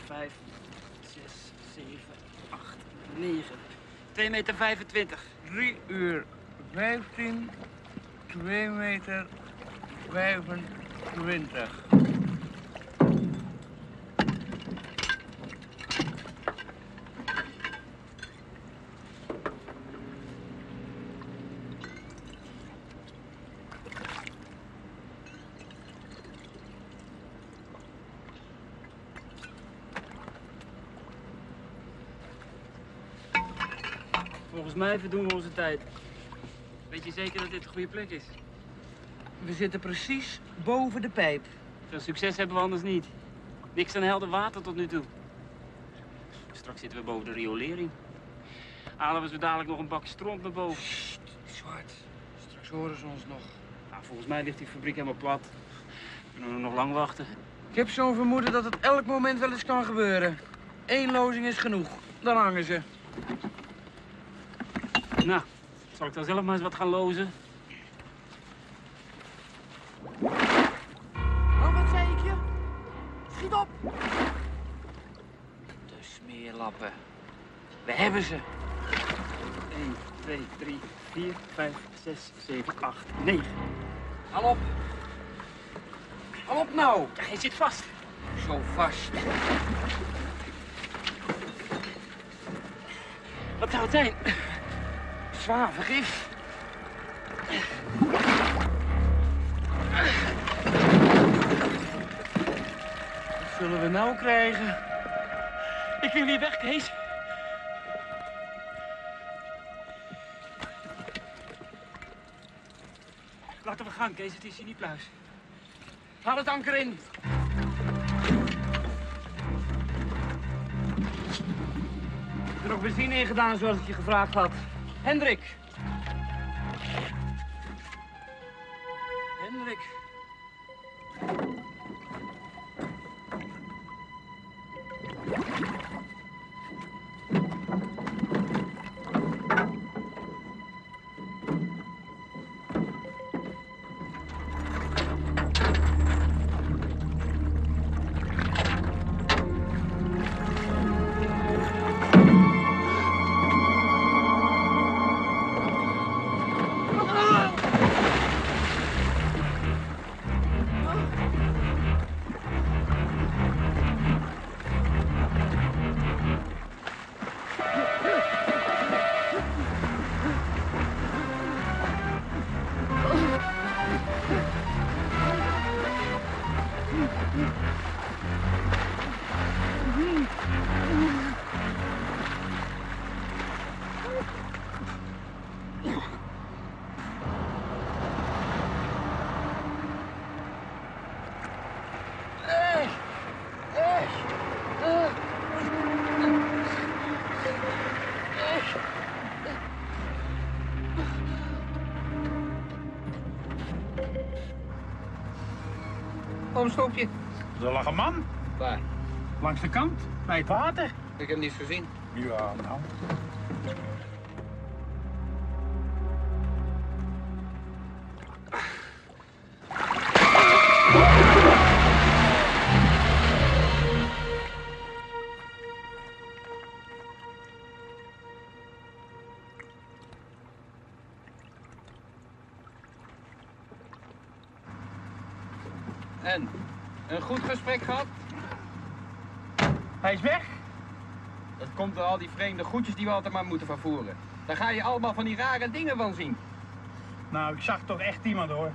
5, 6, 7, 8, 9. 2,25 meter. 3 uur 15, 2 meter 25. Volgens mij verdoen we onze tijd. Weet je zeker dat dit de goede plek is? We zitten precies boven de pijp. Veel succes hebben we anders niet. Niks aan helder water tot nu toe. Straks zitten we boven de riolering. Halen we zo dadelijk nog een bak stront naar boven. Sst, zwart. Straks horen ze ons nog. Nou, volgens mij ligt die fabriek helemaal plat. Kunnen we nog lang wachten. Ik heb zo'n vermoeden dat het elk moment wel eens kan gebeuren. 1 lozing is genoeg. Dan hangen ze. Nou, zal ik dan zelf maar eens wat gaan lozen? Oh, wat zei ik je? Schiet op! De smeerlappen. We hebben ze. 1, 2, 3, 4, 5, 6, 7, 8, 9. Haal op. Haal op nou. Ja, hij zit vast. Zo vast. Wat zou het zijn? Zwaar vergif. Wat zullen we nou krijgen? Ik wil hier weg, Kees. Laten we gaan, Kees. Het is hier niet pluis. Haal het anker in. Ik heb er nog benzine in gedaan zoals ik je gevraagd had. Hendrik. Hendrik. Waarom stop je? Er lag een man Waar? langs de kant, bij het water. Ik heb hem niet gezien. Ja, nou. En? Een goed gesprek gehad? Hij is weg. Dat komt door al die vreemde goedjes die we altijd maar moeten vervoeren. Daar ga je allemaal van die rare dingen van zien. Nou, ik zag toch echt iemand hoor.